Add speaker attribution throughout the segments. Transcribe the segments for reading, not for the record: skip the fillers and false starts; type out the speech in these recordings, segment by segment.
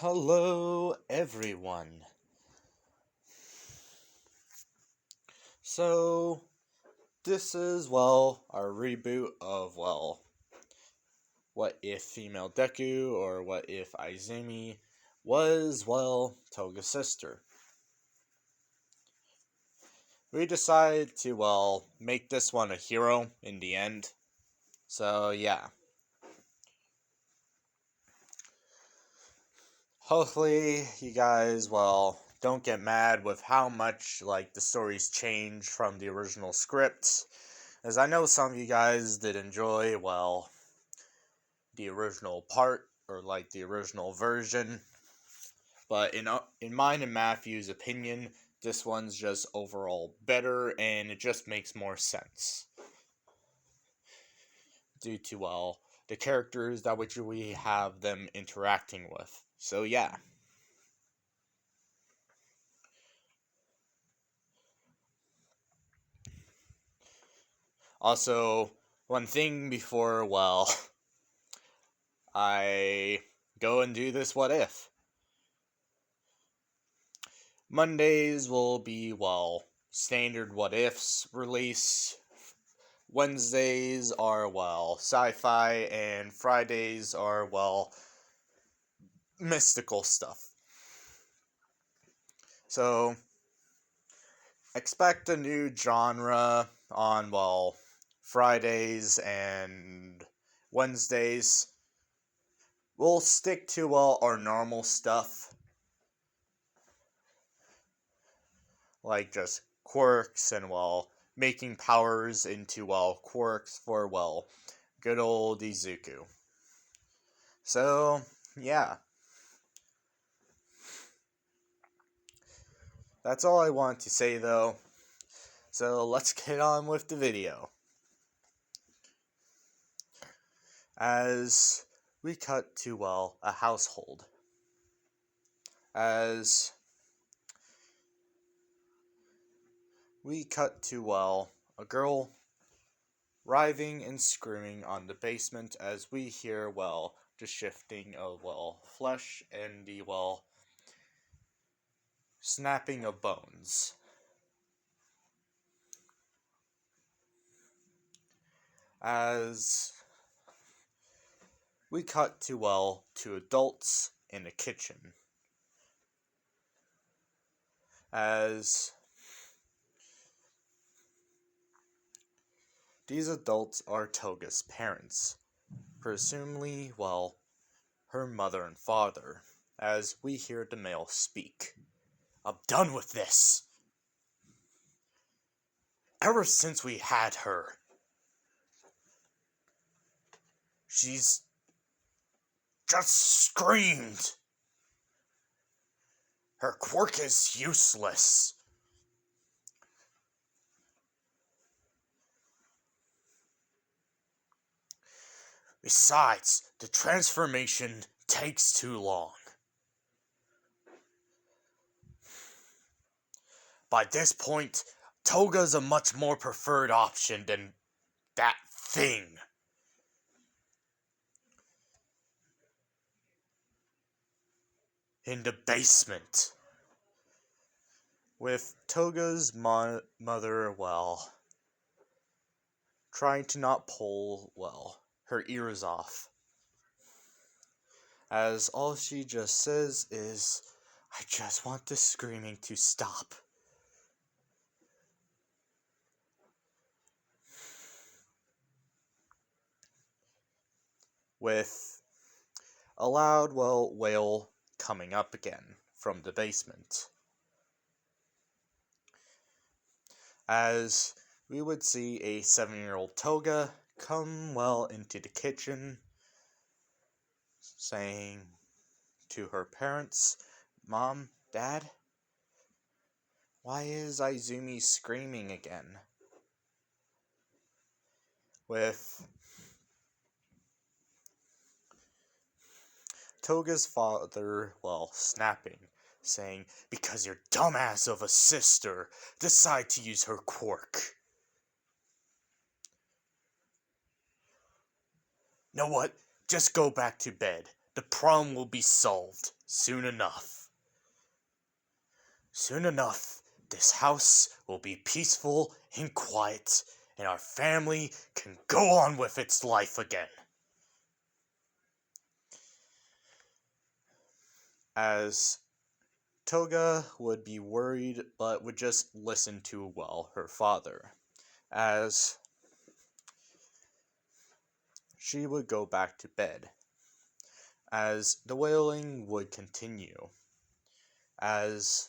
Speaker 1: Hello, everyone. So, this is, our reboot of, what if female Deku, or what if Izumi was, Toga's sister. We decided to, make this one a hero in the end. So, yeah. Hopefully, you guys, don't get mad with how much, the stories changed from the original script. As I know some of you guys did enjoy, the original part, or, the original version. But in mine and Matthew's opinion, this one's just overall better, and it just makes more sense. Due to, the characters that which we have them interacting with. So, yeah. Also, one thing before, I go and do this what if. Mondays will be, standard what ifs release. Wednesdays are, sci-fi, and Fridays are, mystical stuff. So, expect a new genre on, Fridays and Wednesdays. We'll stick to, our normal stuff. Like just quirks and, making powers into, quirks for, good old Izuku. So, yeah. That's all I want to say, though. So, let's get on with the video. As we cut to, a household. As we cut to, a girl writhing and screaming on the basement as we hear, the shifting of, flesh and the, snapping of bones. As we cut to, two adults in a kitchen. As these adults are Toga's parents, presumably, her mother and father, as we hear the male speak. I'm done with this. Ever since we had her, she's just screamed. Her quirk is useless. Besides, the transformation takes too long. By this point, Toga's a much more preferred option than that thing. In the basement. With Toga's mother, trying to not pull, her ears off. As all she just says is, I just want the screaming to stop. With a loud, wail coming up again from the basement. As we would see a 7-year-old Toga come, into the kitchen, saying to her parents, Mom, Dad, why is Izumi screaming again? With Toga's father, snapping, saying, because your dumbass of a sister decided to use her quirk. Know what? Just go back to bed. The problem will be solved soon enough. Soon enough, this house will be peaceful and quiet, and our family can go on with its life again. As Toga would be worried, but would just listen to, her father. As she would go back to bed. As the wailing would continue. As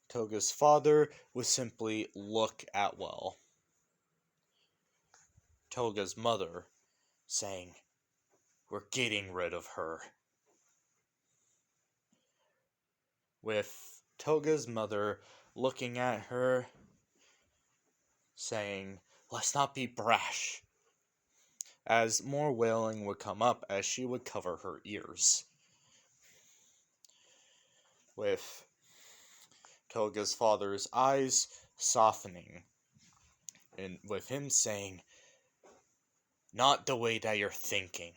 Speaker 1: Toga's father would simply look at, Toga's mother, saying, "We're getting rid of her." With Toga's mother looking at her, saying, "Let's not be brash." As more wailing would come up as she would cover her ears. With Toga's father's eyes softening, and with him saying, "Not the way that you're thinking.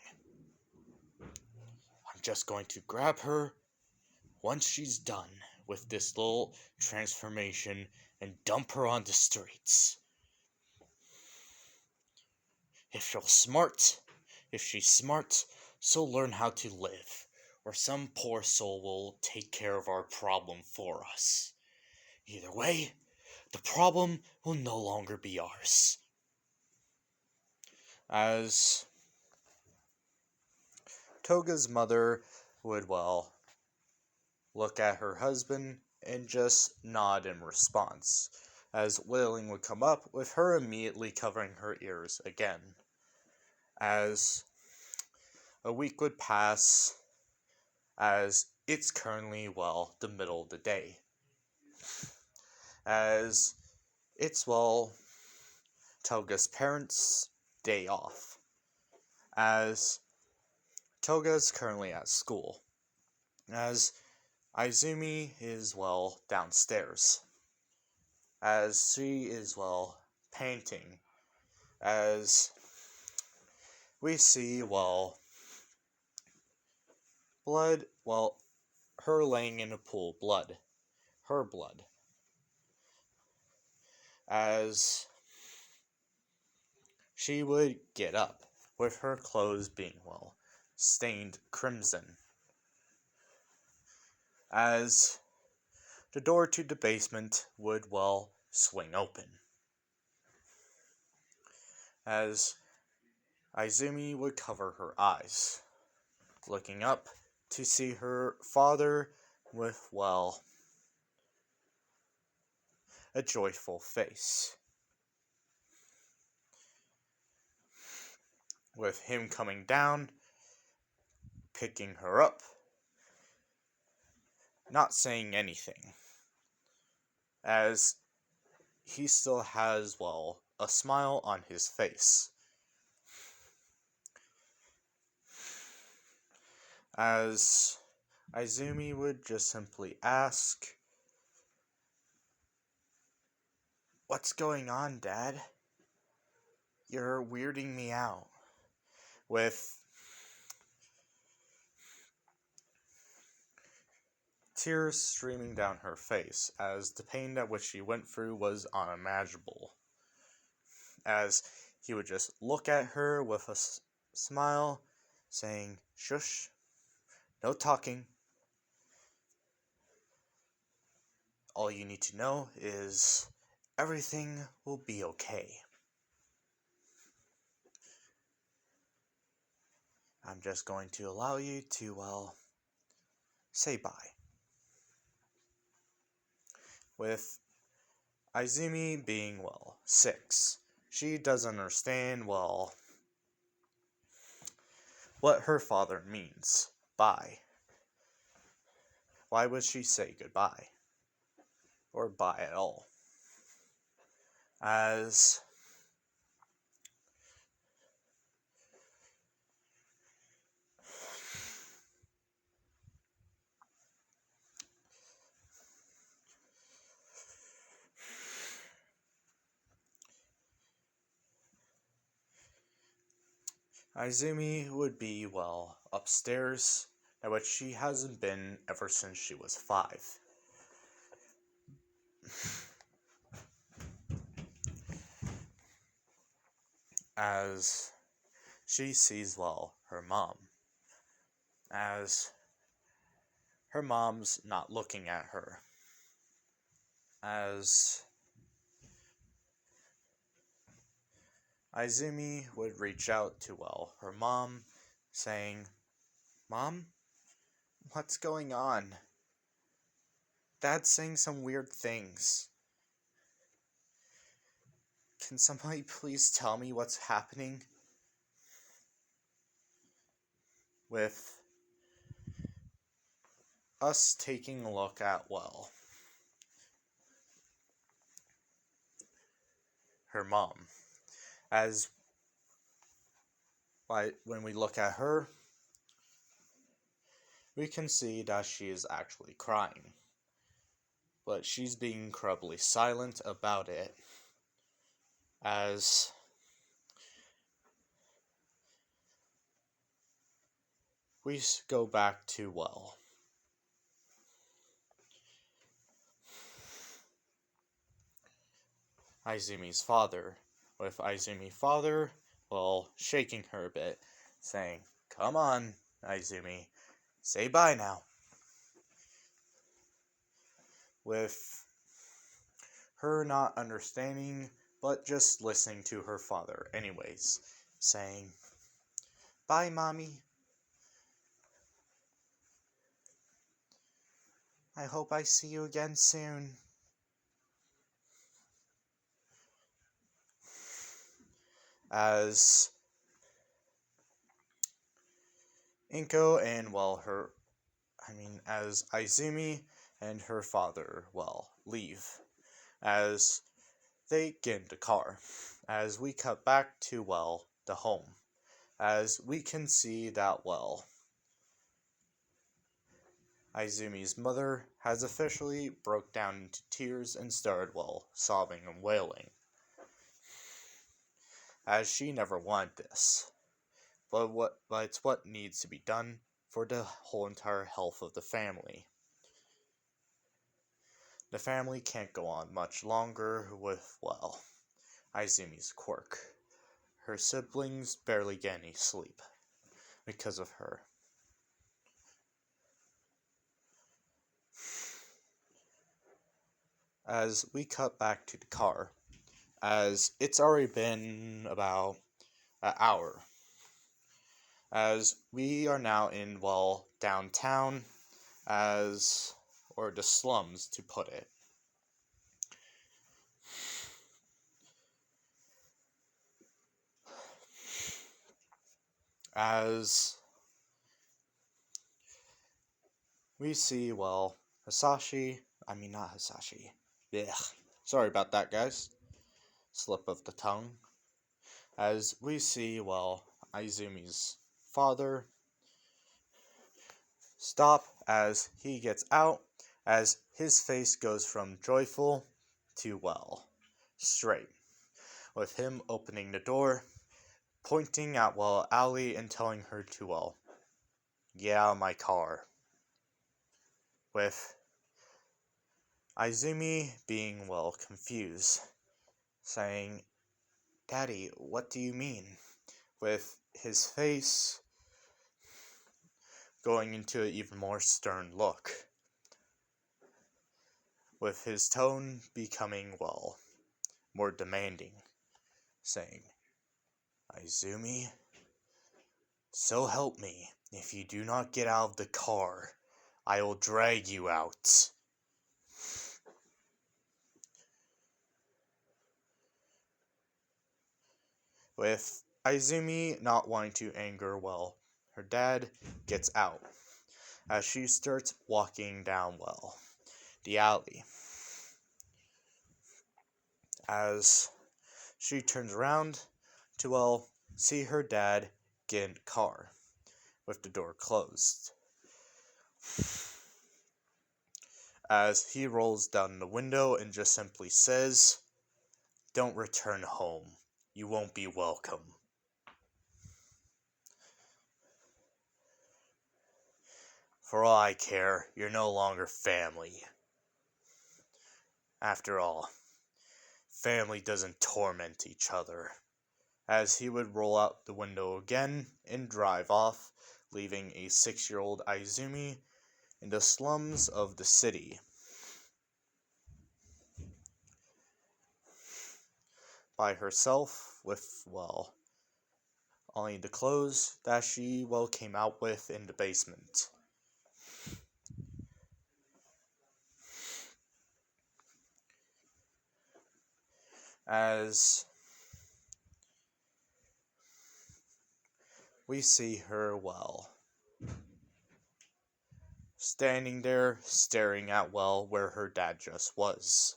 Speaker 1: I'm just going to grab her once she's done with this little transformation and dump her on the streets. If she's smart, she'll learn how to live, or some poor soul will take care of our problem for us. Either way, the problem will no longer be ours." As Toga's mother would, look at her husband and just nod in response, as wailing would come up, with her immediately covering her ears again. As a week would pass, as it's currently, the middle of the day. As it's, Toga's parents' day off. As Toga's currently at school. As Izumi is, downstairs. As she is, painting. As we see, blood, her laying in a pool of blood. Her blood. As she would get up, with her clothes being, stained crimson. As the door to the basement would, swing open. As Izumi would cover her eyes, looking up to see her father with, a joyful face. With him coming down, picking her up, not saying anything, as he still has, a smile on his face. As Izumi would just simply ask, "What's going on, Dad? You're weirding me out." With tears streaming down her face, as the pain that which she went through was unimaginable. As he would just look at her with a smile, saying, "Shush, no talking. All you need to know is everything will be okay. I'm just going to allow you to, say bye." With Izumi being, 6, she doesn't understand, what her father means by. Why would she say goodbye? Or bye at all? As Izumi would be, well, upstairs, at which she hasn't been ever since she was 5. As she sees, well, her mom. As her mom's not looking at her. As Izumi would reach out to, well, her mom, saying, "Mom, what's going on? Dad's saying some weird things. Can somebody please tell me what's happening?" With us taking a look at, well, her mom. As when we look at her, we can see that she is actually crying. But she's being incredibly silent about it. As we go back to, well, Izumi's father, with Izumi's father, well, shaking her a bit, saying, "Come on, Izumi, say bye now." With her not understanding, but just listening to her father anyways, saying, "Bye, Mommy. I hope I see you again soon." As Inko and, well, as Izumi and her father, well, leave. As they get in the car. As we cut back to, well, the home. As we can see that, well, Izumi's mother has officially broke down into tears and started, well, sobbing and wailing. As she never wanted this. But it's what needs to be done for the whole entire health of the family. The family can't go on much longer with, well, Izumi's quirk. Her siblings barely get any sleep because of her. As we cut back to the car, as it's already been about an hour, as we are now in, well, downtown, or the slums to put it. As we see, well, not Hisashi. Ugh. Sorry about that, guys. Slip of the tongue. As we see, well, Izumi's father stop as he gets out, as his face goes from joyful to, well, straight. With him opening the door, pointing at, well, Ali and telling her to, well, get out of my car. With Izumi being, well, confused, saying, "Daddy, what do you mean?" With his face going into an even more stern look. With his tone becoming, well, more demanding, saying, "Izumi, so help me, if you do not get out of the car, I will drag you out." With Izumi not wanting to anger, well, her dad gets out, as she starts walking down, well, the alley. As she turns around to, well, see her dad get in the car, with the door closed. As he rolls down the window and just simply says, "Don't return home. You won't be welcome." For all I care, you're no longer family. After all, family doesn't torment each other. As he would roll out the window again and drive off, leaving a 6-year-old Izumi in the slums of the city. By herself, with, well, only the clothes that she, well, came out with in the basement. As we see her, well, standing there, staring at, well, where her dad just was.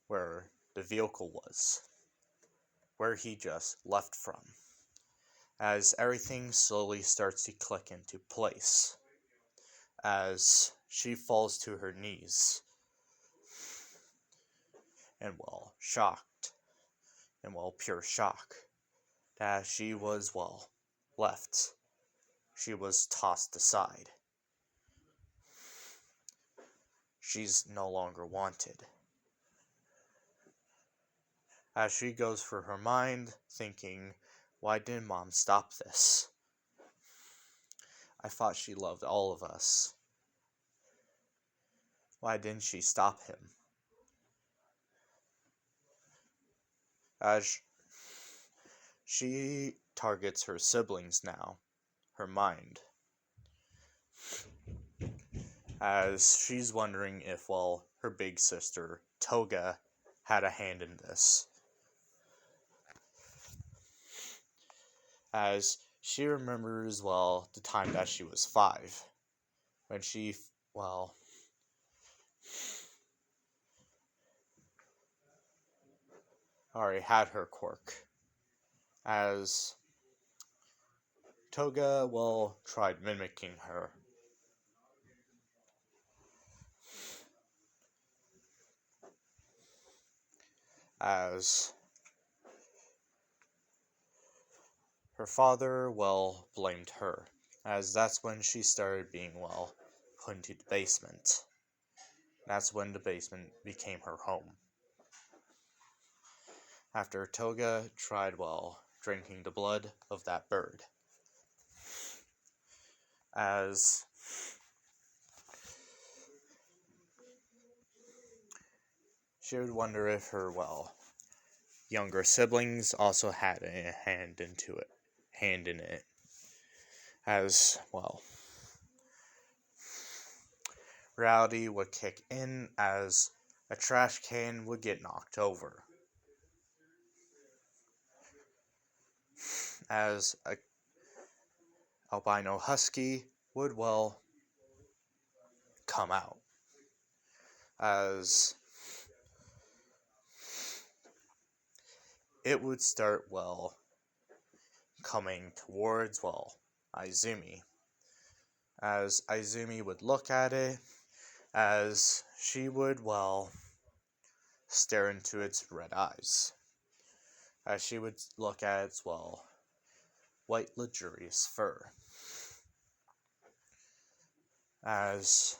Speaker 1: Where the vehicle was. Where he just left from. As everything slowly starts to click into place. As she falls to her knees. And, well, shocked. And, well, pure shock. That she was, well, left. She was tossed aside. She's no longer wanted. As she goes through her mind, thinking, why didn't Mom stop this? I thought she loved all of us. Why didn't she stop him? As she targets her siblings now, her mind. As she's wondering if, well, her big sister, Toga, had a hand in this. As she remembers, well, the time that she was 5. When she, well, already had her quirk. As Toga, well, tried mimicking her. As her father, well, blamed her. As that's when she started being, well, put into the basement. That's when the basement became her home. After Toga tried, well, drinking the blood of that bird. As she would wonder if her, well, younger siblings also had a hand in it. As, well, reality would kick in as a trash can would get knocked over. As a albino husky would, well, come out. As it would start, well, coming towards, well, Izumi. As Izumi would look at it, as she would, well, stare into its red eyes. As she would look at its, well, white luxurious fur. As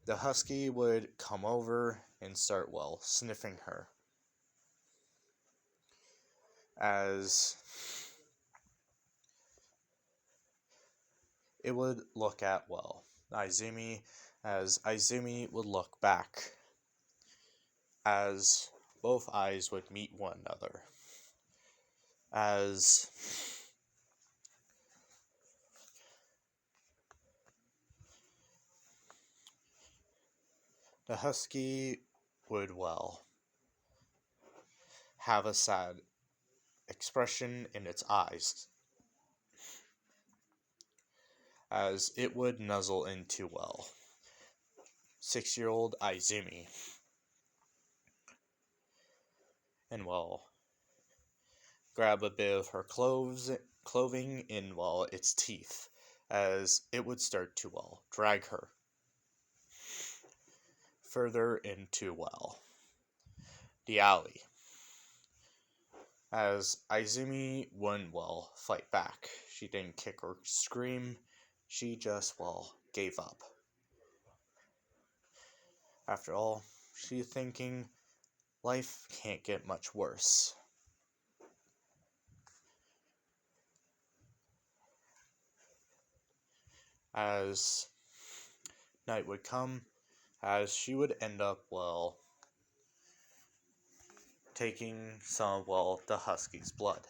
Speaker 1: the husky would come over and start, well, sniffing her. As it would look at, well, Izumi, as Izumi would look back. As both eyes would meet one another. As the husky would, well, have a sad expression in its eyes. As it would nuzzle into, well, 6-year-old Izumi. And, well, grab a bit of her clothing in, well, its teeth. As it would start to, well, drag her further into, well, the alley. As Izumi wouldn't, well, fight back. She didn't kick or scream, she just, gave up. After all, she's thinking life can't get much worse. As night would come, as she would end up, taking some of, the husky's blood.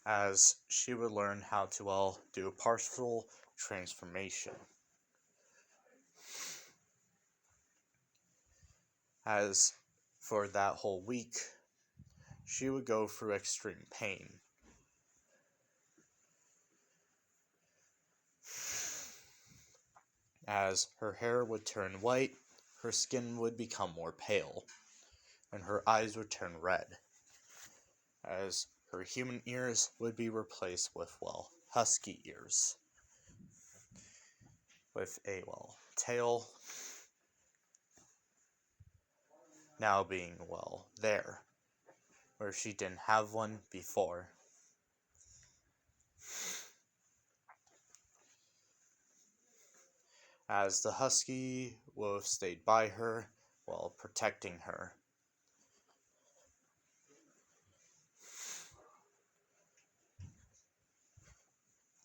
Speaker 1: As she would learn how to, do a partial transformation. As for that whole week, she would go through extreme pain. As her hair would turn white, her skin would become more pale, and her eyes would turn red. As her human ears would be replaced with, husky ears. With a, tail now being, there, where she didn't have one before. As the husky wolf stayed by her, protecting her.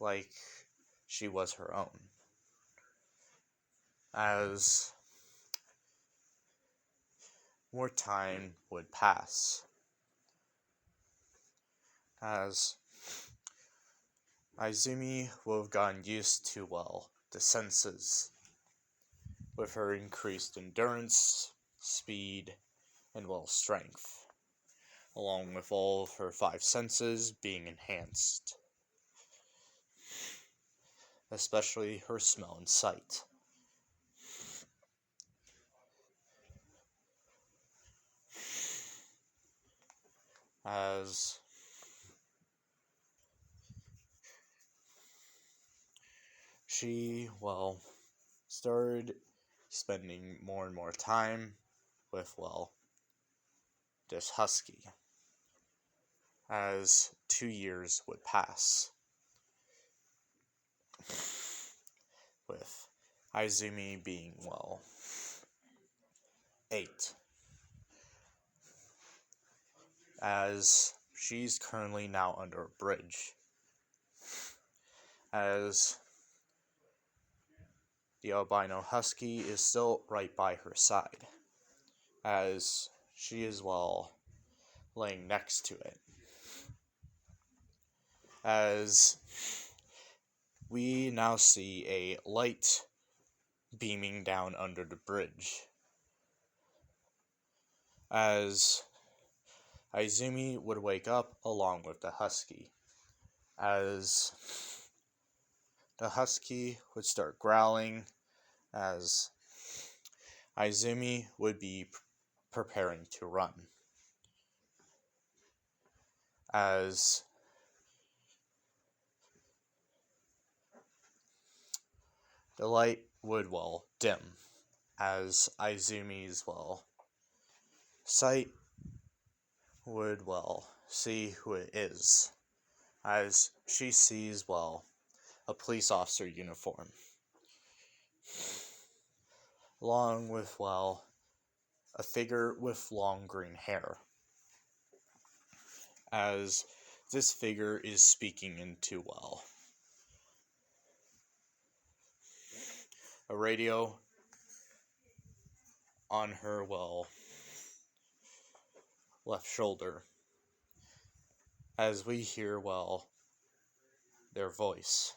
Speaker 1: Like she was her own. As more time would pass. As Izumi would have gotten used to, the senses, with her increased endurance, speed, and, strength, along with all of her 5 senses being enhanced, especially her smell and sight. As she, started spending more and more time with, this husky, as 2 years would pass, with Izumi being, 8, as she's currently now under a bridge, as the albino husky is still right by her side, as she is, laying next to it, as we now see a light beaming down under the bridge, as Izumi would wake up along with the husky, as the husky would start growling, as Izumi would be preparing to run, as the light would, dim, as Izumi's, sight would, see who it is, as she sees, a police officer uniform, along with, a figure with long green hair, as this figure is speaking into, a radio on her, left shoulder, as we hear, their voice.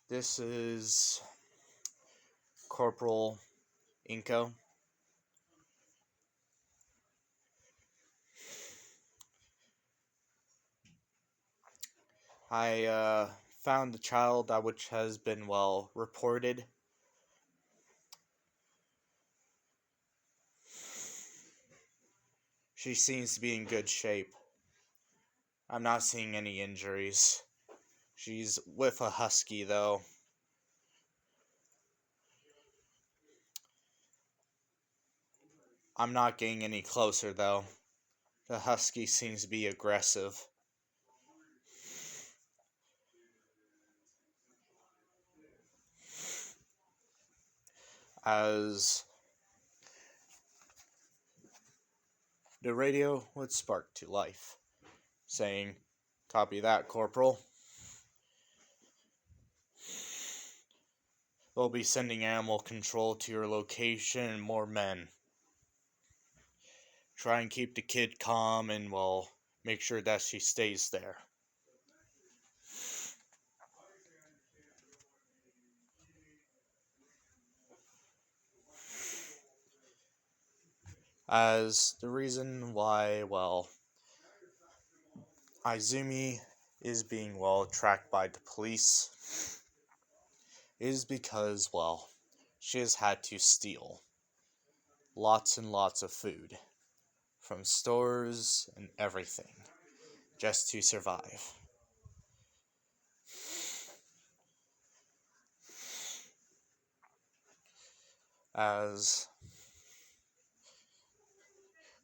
Speaker 1: This is Corporal Inko. I found the child which has been, reported. She seems to be in good shape. I'm not seeing any injuries. She's with a husky, though. I'm not getting any closer, though. The husky seems to be aggressive. as the radio would spark to life, saying, "Copy that, Corporal. We'll be sending animal control to your location and more men. Try and keep the kid calm and we'll make sure that she stays there." As the reason why, Izumi is being, tracked by the police is because, she has had to steal lots and lots of food from stores and everything just to survive. As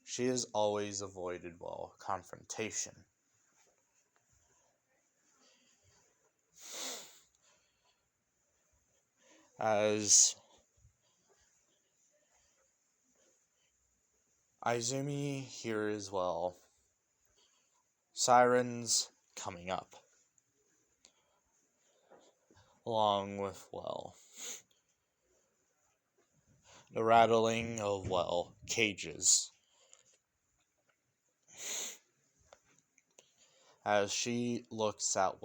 Speaker 1: she has always avoided, confrontation. As Izumi hears, sirens coming up, along with, the rattling of, cages. As she looks at,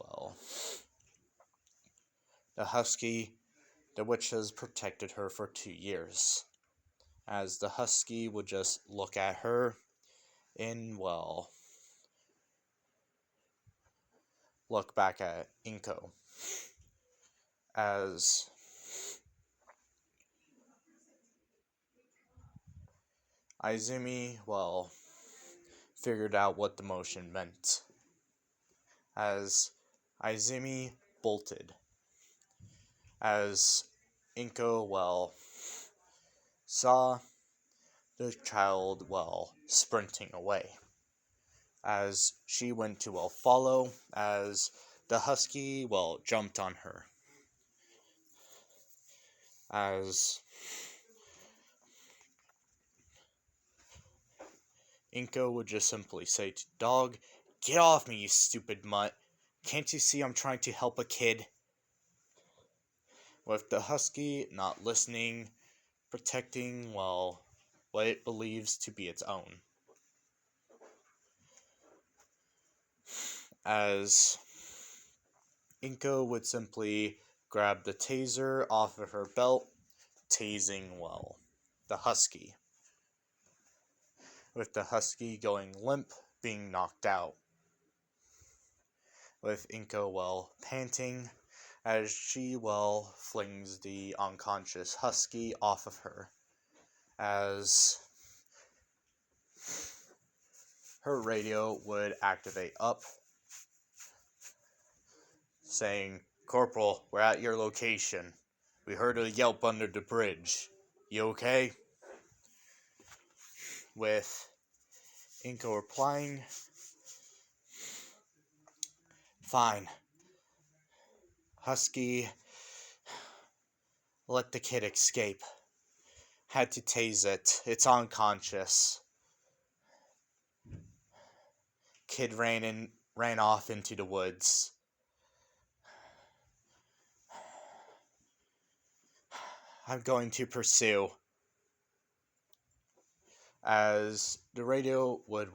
Speaker 1: the husky, the witch has protected her for 2 years. As the husky would just look at her and, look back at Inko. As Izumi, figured out what the motion meant. As Izumi bolted. As Inko, saw the child, sprinting away. As she went to, follow, as the husky, jumped on her. As Inko would just simply say to dog, "Get off me, you stupid mutt. Can't you see I'm trying to help a kid?" With the husky not listening, protecting, what it believes to be its own. As Inko would simply grab the taser off of her belt, tasing, the husky. With the husky going limp, being knocked out. With Inko, panting, as she, flings the unconscious husky off of her. As her radio would activate up, saying, "Corporal, we're at your location. We heard a yelp under the bridge. You okay?" With Inko replying, "Fine. Husky let the kid escape. Had to tase it. It's unconscious. Kid ran off into the woods. I'm going to pursue." As the radio would,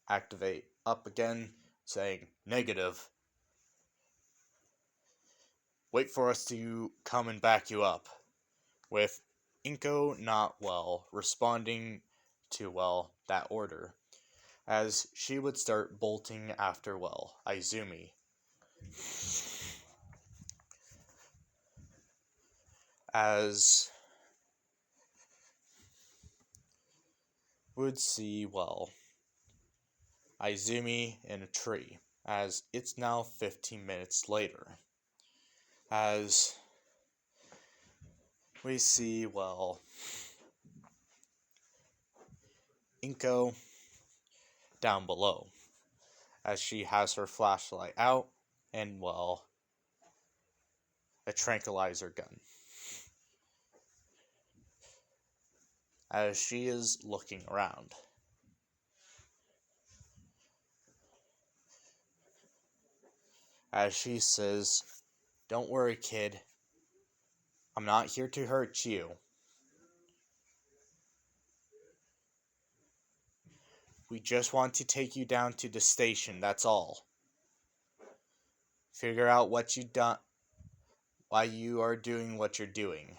Speaker 1: activate up again, saying, "Negative. Wait for us to come and back you up." With Inko not, responding to, that order. As she would start bolting after, Izumi. As would see, Izumi in a tree, as it's now 15 minutes later. As we see, Inko down below, as she has her flashlight out and, a tranquilizer gun. as she is looking around. As she says, "Don't worry, kid. I'm not here to hurt you. We just want to take you down to the station, that's all. Figure out what you done, why you are doing what you're doing."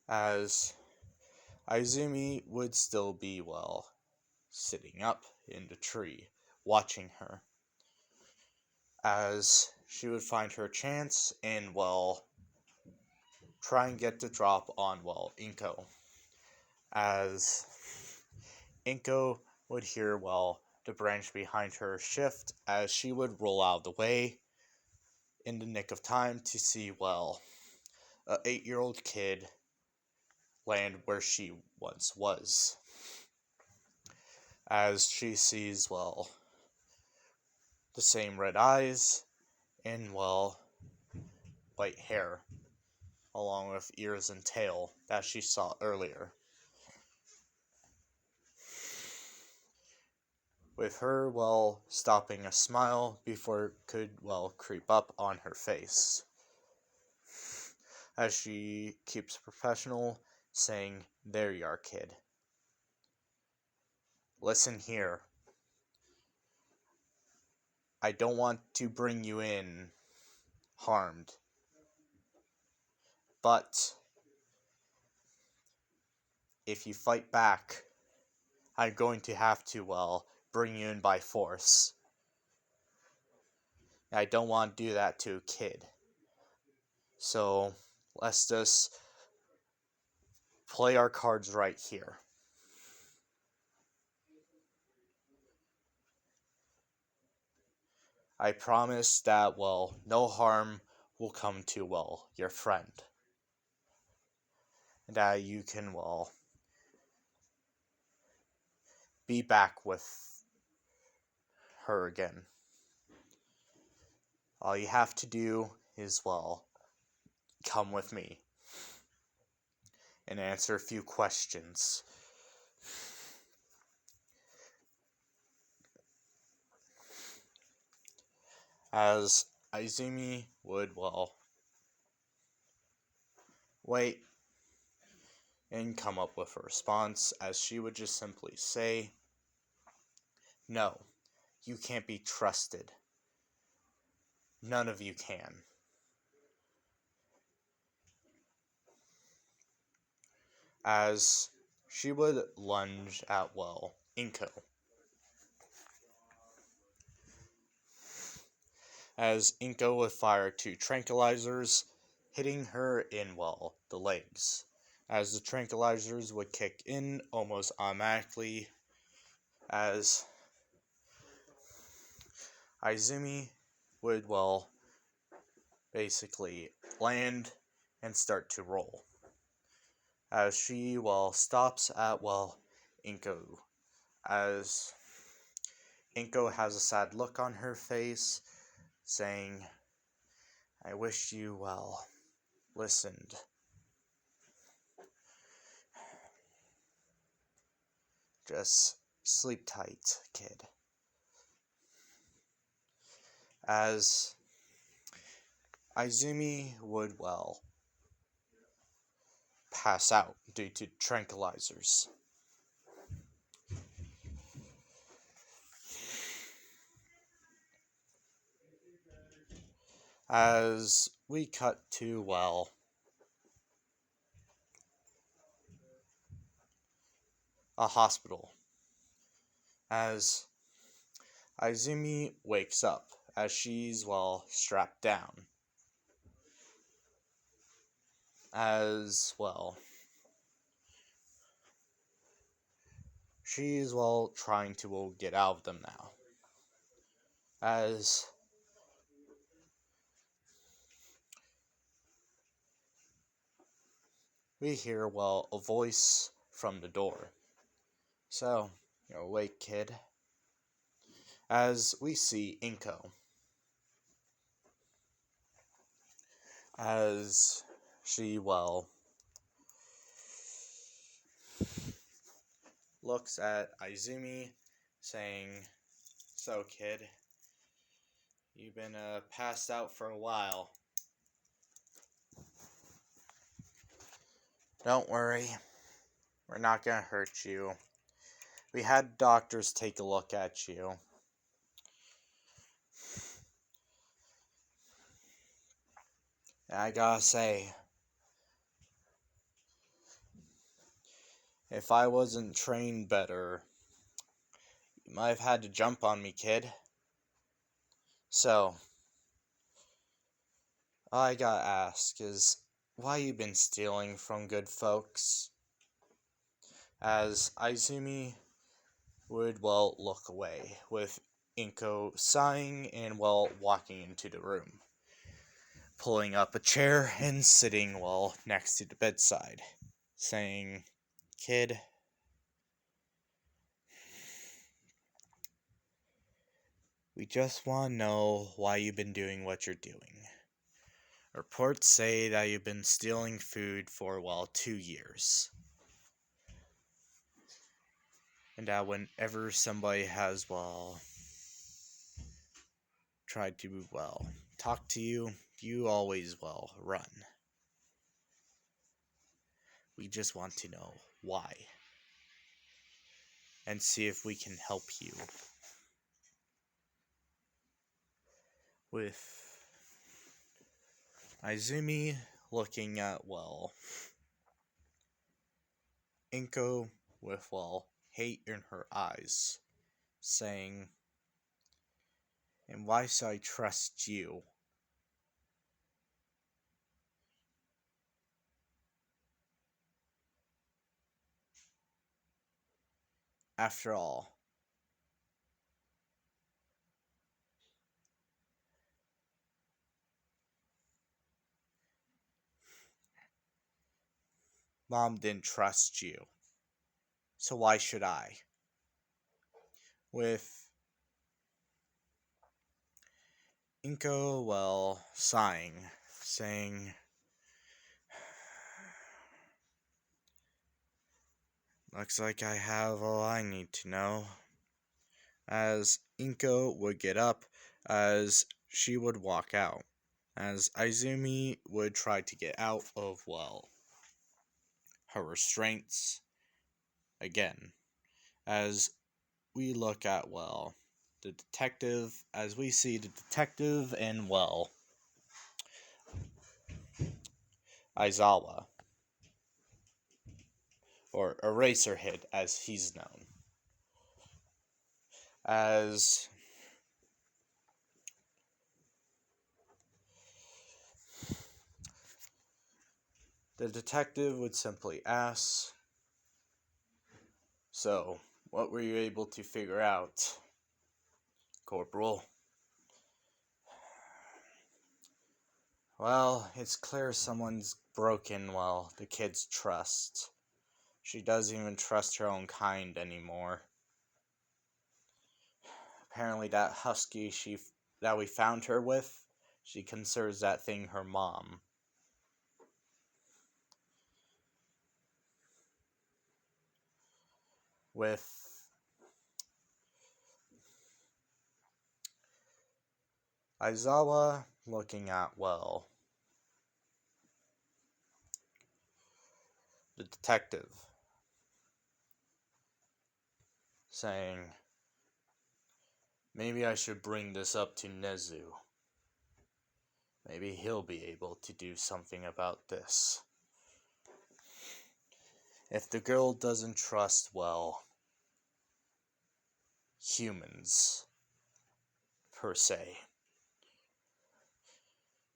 Speaker 1: As Izumi would still be, sitting up in the tree, watching her. As she would find her chance and, try and get the drop on, Inko. As Inko would hear, the branch behind her shift as she would roll out of the way in the nick of time to see, a 8-year-old kid land where she once was. As she sees, the same red eyes and, white hair, along with ears and tail that she saw earlier. With her, stopping a smile before it could, creep up on her face. As she keeps professional, saying, "There you are, kid. Listen here. I don't want to bring you in harmed. But if you fight back, I'm going to have to, bring you in by force. I don't want to do that to a kid. So let's just play our cards right here. I promise that, no harm will come to, your friend. That you can, be back with her again. All you have to do is, come with me and answer a few questions." As Izumi would, wait and come up with a response, as she would just simply say, "No, you can't be trusted. None of you can." As she would lunge at, Inko. As Inko would fire 2 tranquilizers, hitting her in, the legs. As the tranquilizers would kick in almost automatically, as Izumi would, basically land and start to roll. As she, stops at, Inko. As Inko has a sad look on her face, saying, "I wish you, listened. Just sleep tight, kid." As Izumi would, pass out due to tranquilizers. As we cut to, a hospital. As Izumi wakes up, as she's, strapped down. As, she's, trying to, get out of them now. As we hear, a voice from the door. "So, you're awake, kid." As we see Inko. as she, looks at Izumi, saying, "So, kid, you've been passed out for a while. Don't worry, we're not gonna hurt you. We had doctors take a look at you. And I gotta say, if I wasn't trained better, you might have had to jump on me, kid. So, all I gotta ask is, why you been stealing from good folks?" As Izumi would, look away, with Inko sighing and, walking into the room, pulling up a chair and sitting, next to the bedside, saying, "Kid, we just want to know why you've been doing what you're doing. Reports say that you've been stealing food for, 2 years. And that whenever somebody has, tried to, talk to you, you always, run. We just want to know why. And see if we can help you." With Izumi looking at, Inko with, hate in her eyes, saying, "And why should I trust you? After all, Mom didn't trust you, so why should I?" With Inko, sighing, saying, "Looks like I have all I need to know." As Inko would get up, as she would walk out, as Izumi would try to get out of, her restraints again, as we look at, the detective, as we see the detective and, Aizawa, or Eraserhead as he's known, as the detective would simply ask, "So, what were you able to figure out, Corporal?" "Well, it's clear someone's broken, the kid's trust. She doesn't even trust her own kind anymore. Apparently that husky that we found her with, she considers that thing her mom. With Aizawa looking at, the detective, saying, "Maybe I should bring this up to Nezu. Maybe he'll be able to do something about this. If the girl doesn't trust, humans, per se,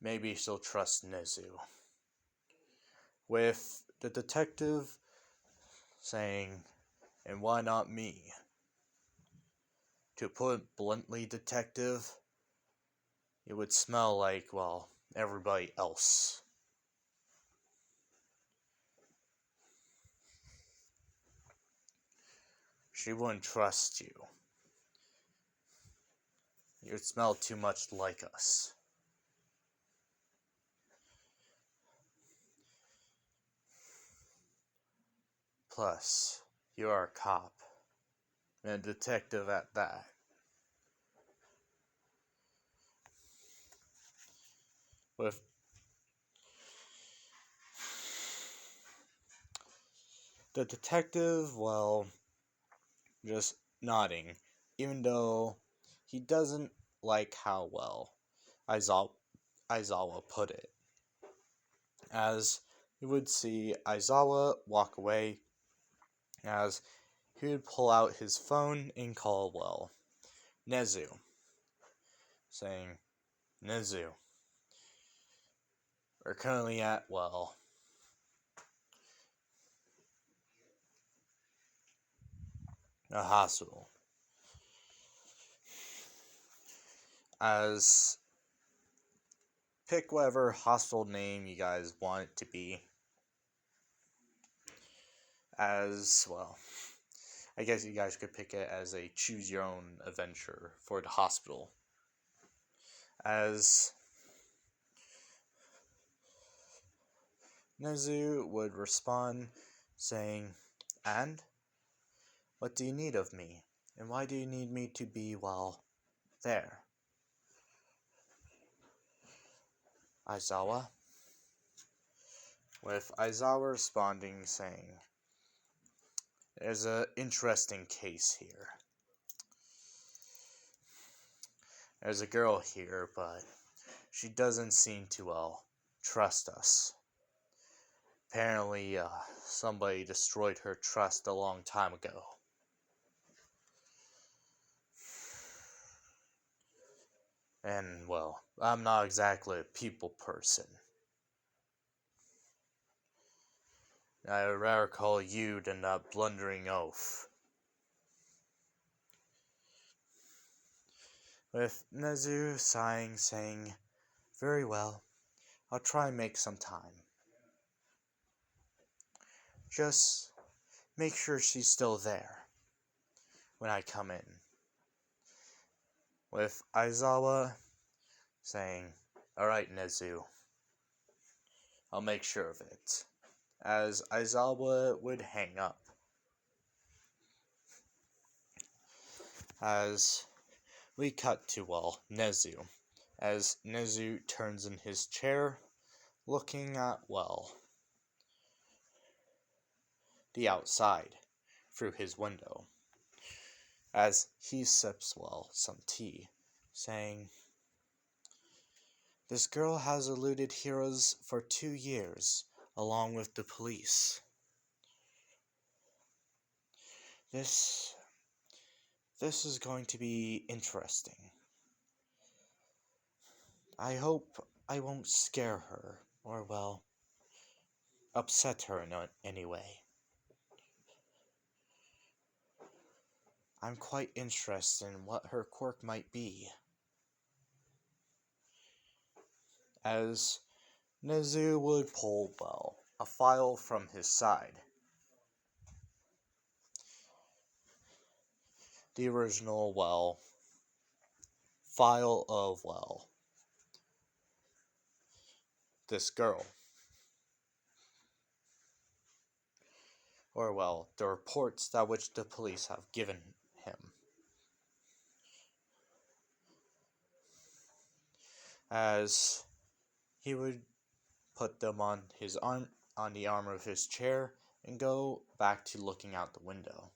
Speaker 1: maybe she'll trust Nezu." With the detective saying, "And why not me? To put it bluntly, detective, it would smell like, everybody else. She wouldn't trust you. You'd smell too much like us." Plus, you are a cop. And a detective at that. With the detective, well, just nodding, even though he doesn't like how well Aizawa put it. As you would see Aizawa walk away, as he would pull out his phone and call, well, Nezu, saying, Nezu, we're currently at, well, a hospital. As pick whatever hospital name you guys want it to be. As, well, I guess you guys could pick it as a choose your own adventure for the hospital. As Nezu would respond, saying, and? What do you need of me? And why do you need me to be, well, there? Aizawa? With Aizawa responding, saying, there's an interesting case here. There's a girl here, but she doesn't seem to, well, trust us. Apparently, somebody destroyed her trust a long time ago. And, well, I'm not exactly a people person. I'd rather call you than that blundering oaf. With Nezu sighing, saying, very well, I'll try and make some time. Just make sure she's still there when I come in. With Aizawa saying, alright, Nezu, I'll make sure of it. As Aizawa would hang up. As we cut to, well, Nezu. As Nezu turns in his chair, looking at, well, the outside through his window. As he sips, well, some tea, saying, this girl has eluded heroes for 2 years, along with the police. This is going to be interesting. I hope I won't scare her, or, well, upset her in any way. I'm quite interested in what her quirk might be. As Nezu would pull, well, a file from his side. The original, well, file of, well, this girl. Or, well, the reports that which the police have given him. As he would put them on his arm, on the arm of his chair, and go back to looking out the window,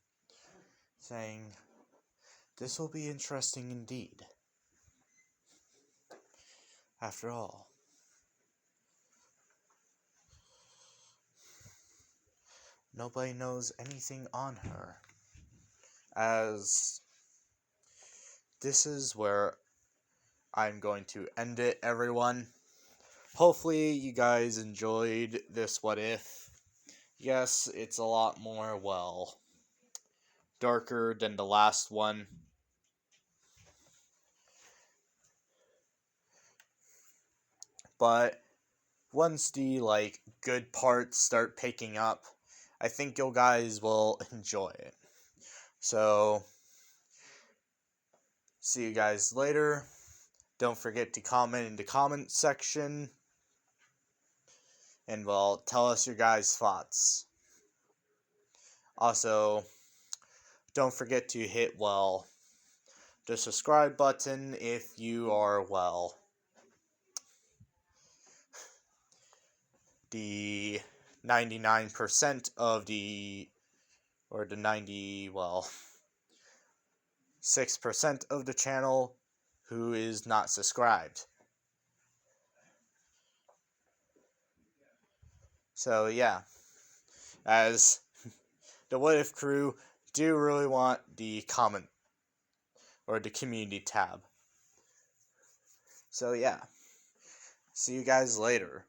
Speaker 1: saying, this will be interesting indeed. After all, nobody knows anything on her. As this is where I'm going to end it, everyone. Hopefully you guys enjoyed this What If. Yes, it's a lot more, well, darker than the last one. But once the, like, good parts start picking up, I think you guys will enjoy it. So, see you guys later. Don't forget to comment in the comment section. And, well, tell us your guys' thoughts. Also, don't forget to hit, well, the subscribe button if you are, well, the 99% of the, or the 90, well, 6% of the channel who is not subscribed. So yeah, as the What If crew do really want the comment or the community tab. So yeah, see you guys later.